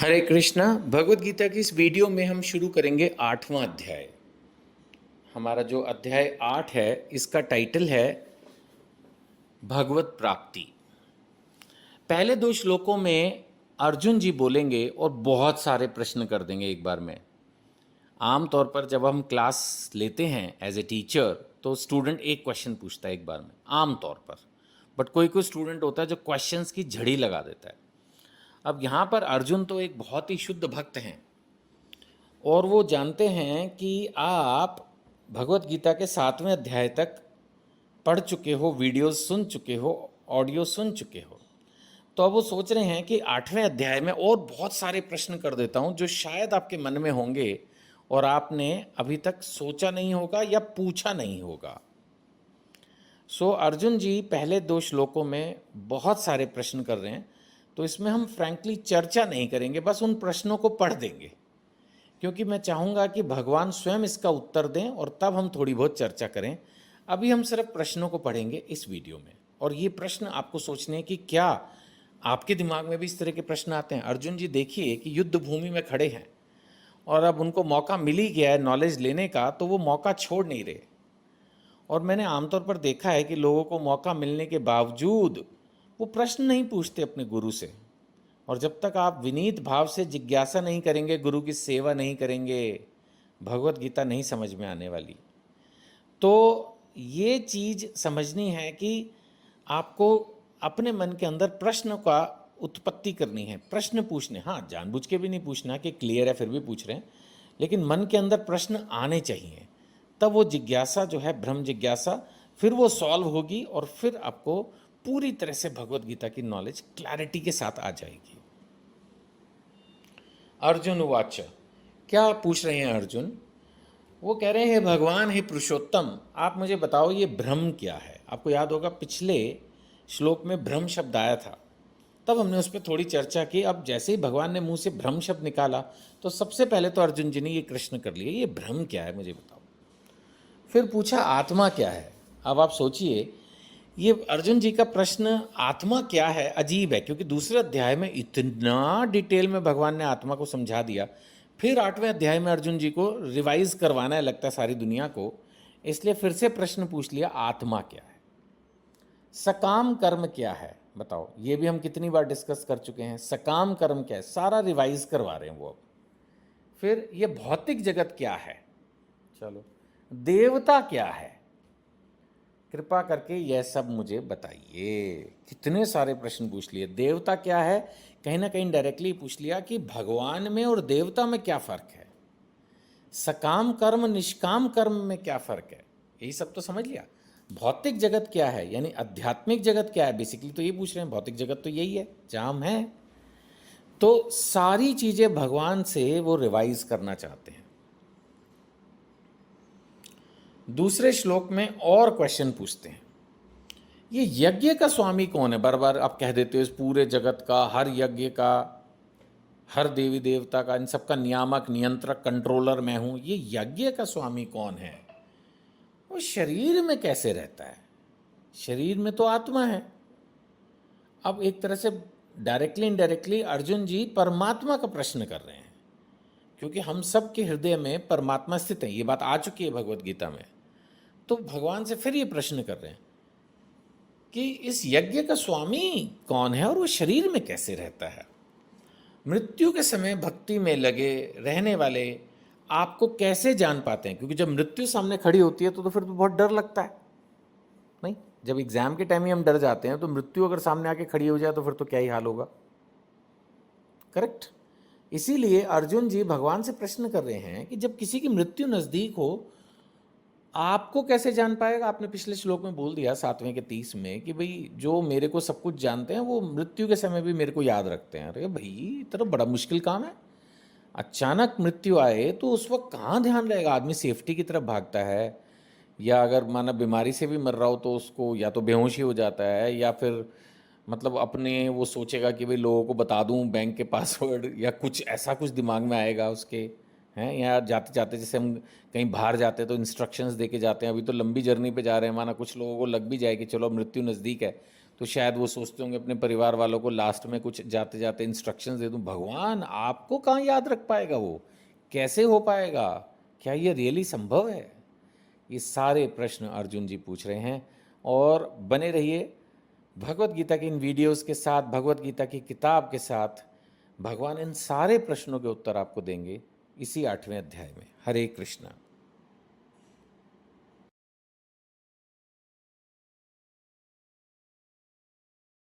हरे कृष्णा। भगवत गीता की इस वीडियो में हम शुरू करेंगे 8वां अध्याय। हमारा जो अध्याय 8 है इसका टाइटल है भगवत प्राप्ति। पहले दो श्लोकों में अर्जुन जी बोलेंगे और बहुत सारे प्रश्न कर देंगे एक बार में। आम तौर पर जब हम क्लास लेते हैं एज ए टीचर तो स्टूडेंट एक क्वेश्चन पूछता है एक बार में, आम तौर पर। बट कोई कोई स्टूडेंट होता है जो क्वेश्चंस की झड़ी लगा देता है। अब यहाँ पर अर्जुन तो एक बहुत ही शुद्ध भक्त हैं और वो जानते हैं कि आप भगवत गीता के 7वें अध्याय तक पढ़ चुके हो, वीडियोस सुन चुके हो, ऑडियो सुन चुके हो। तो अब वो सोच रहे हैं कि 8वें अध्याय में और बहुत सारे प्रश्न कर देता हूँ जो शायद आपके मन में होंगे और आपने अभी तक सोचा नहीं होगा या पूछा नहीं होगा। सो अर्जुन जी पहले दो श्लोकों में बहुत सारे प्रश्न कर रहे हैं, तो इसमें हम फ्रैंकली चर्चा नहीं करेंगे, बस उन प्रश्नों को पढ़ देंगे, क्योंकि मैं चाहूँगा कि भगवान स्वयं इसका उत्तर दें और तब हम थोड़ी बहुत चर्चा करें। अभी हम सिर्फ प्रश्नों को पढ़ेंगे इस वीडियो में, और ये प्रश्न आपको सोचने हैं कि क्या आपके दिमाग में भी इस तरह के प्रश्न आते हैं। अर्जुन जी देखिए कि युद्ध भूमि में खड़े हैं और अब उनको मौका मिल ही गया है नॉलेज लेने का, तो वो मौका छोड़ नहीं रहे। और मैंने आमतौर पर देखा है कि लोगों को मौका मिलने के बावजूद वो प्रश्न नहीं पूछते अपने गुरु से, और जब तक आप विनीत भाव से जिज्ञासा नहीं करेंगे, गुरु की सेवा नहीं करेंगे, भगवत गीता नहीं समझ में आने वाली। तो ये चीज़ समझनी है कि आपको अपने मन के अंदर प्रश्न का उत्पत्ति करनी है, प्रश्न पूछने। हाँ, जानबूझ के भी नहीं पूछना कि क्लियर है फिर भी पूछ रहे हैं, लेकिन मन के अंदर प्रश्न आने चाहिए। तब वो जिज्ञासा जो है, ब्रह्म जिज्ञासा, फिर वो सॉल्व होगी और फिर आपको पूरी तरह से भगवत गीता की नॉलेज क्लैरिटी के साथ आ जाएगी। अर्जुन उवाच, क्या पूछ रहे हैं अर्जुन? वो कह रहे हैं, भगवान हे पुरुषोत्तम, आप मुझे बताओ ये भ्रम क्या है। आपको याद होगा पिछले श्लोक में भ्रम शब्द आया था, तब हमने उस पर थोड़ी चर्चा की। अब जैसे ही भगवान ने मुंह से भ्रम शब्द निकाला तो सबसे पहले तो अर्जुन जी ने ये प्रश्न कर लिया, ये भ्रम क्या है मुझे बताओ। फिर पूछा आत्मा क्या है। अब आप सोचिए, ये अर्जुन जी का प्रश्न आत्मा क्या है अजीब है, क्योंकि दूसरे अध्याय में इतना डिटेल में भगवान ने आत्मा को समझा दिया। फिर 8वें अध्याय में अर्जुन जी को रिवाइज करवाना है लगता है सारी दुनिया को, इसलिए फिर से प्रश्न पूछ लिया, आत्मा क्या है, सकाम कर्म क्या है बताओ। ये भी हम कितनी बार डिस्कस कर चुके हैं, सकाम कर्म क्या है, सारा रिवाइज करवा रहे हैं वो अब। फिर ये भौतिक जगत क्या है, चलो देवता क्या है, कृपा करके यह सब मुझे बताइए। कितने सारे प्रश्न पूछ लिए। देवता क्या है, कहीं ना कहीं डायरेक्टली पूछ लिया कि भगवान में और देवता में क्या फ़र्क है, सकाम कर्म निष्काम कर्म में क्या फ़र्क है, यही सब तो समझ लिया। भौतिक जगत क्या है, यानी आध्यात्मिक जगत क्या है, बेसिकली तो ये पूछ रहे हैं। भौतिक जगत तो यही है जहाँ हम हैं। तो सारी चीज़ें भगवान से वो रिवाइज करना चाहते हैं। दूसरे श्लोक में और क्वेश्चन पूछते हैं, ये यज्ञ का स्वामी कौन है। बार बार आप कह देते हो इस पूरे जगत का, हर यज्ञ का, हर देवी देवता का, इन सब का नियामक, नियंत्रक, कंट्रोलर मैं हूँ। ये यज्ञ का स्वामी कौन है, वो शरीर में कैसे रहता है, शरीर में तो आत्मा है। अब एक तरह से डायरेक्टली इनडायरेक्टली अर्जुन जी परमात्मा का प्रश्न कर रहे हैं, क्योंकि हम सब के हृदय में परमात्मा स्थित है, ये बात आ चुकी है भगवत गीता में। तो भगवान से फिर ये प्रश्न कर रहे हैं कि इस यज्ञ का स्वामी कौन है और वो शरीर में कैसे रहता है। मृत्यु के समय भक्ति में लगे रहने वाले आपको कैसे जान पाते हैं, क्योंकि जब मृत्यु सामने खड़ी होती है तो फिर तो बहुत डर लगता है। नहीं, जब एग्जाम के टाइम ही हम डर जाते हैं, तो मृत्यु अगर सामने आके खड़ी हो जाए तो फिर तो क्या ही हाल होगा। करेक्ट। इसीलिए अर्जुन जी भगवान से प्रश्न कर रहे हैं कि जब किसी की मृत्यु नजदीक हो, आपको कैसे जान पाएगा। आपने पिछले श्लोक में बोल दिया 7वें के 30 में कि भाई जो मेरे को सब कुछ जानते हैं वो मृत्यु के समय भी मेरे को याद रखते हैं। अरे भाई, इतना बड़ा मुश्किल काम है। अचानक मृत्यु आए तो उस वक्त कहाँ ध्यान रहेगा, आदमी सेफ्टी की तरफ भागता है, या अगर माना बीमारी से भी मर रहा हो तो उसको या तो बेहोश ही हो जाता है, या फिर मतलब अपने वो सोचेगा कि भाई लोगों को बता दूं बैंक के पासवर्ड, या कुछ ऐसा कुछ दिमाग में आएगा उसके। हैं, या जाते जाते जैसे हम कहीं बाहर जाते हैं तो इंस्ट्रक्शंस दे के जाते हैं। अभी तो लंबी जर्नी पे जा रहे हैं, माना कुछ लोगों को लग भी जाए कि चलो मृत्यु नज़दीक है, तो शायद वो सोचते होंगे अपने परिवार वालों को लास्ट में कुछ जाते जाते इंस्ट्रक्शंस दे दूं। भगवान आपको कहाँ याद रख पाएगा वो, कैसे हो पाएगा, क्या ये रियली संभव है? ये सारे प्रश्न अर्जुन जी पूछ रहे हैं। और बने रहिए भगवत गीता की इन वीडियोस के साथ, भगवत गीता की किताब के साथ। भगवान इन सारे प्रश्नों के उत्तर आपको देंगे इसी 8वें अध्याय में। हरे कृष्णा।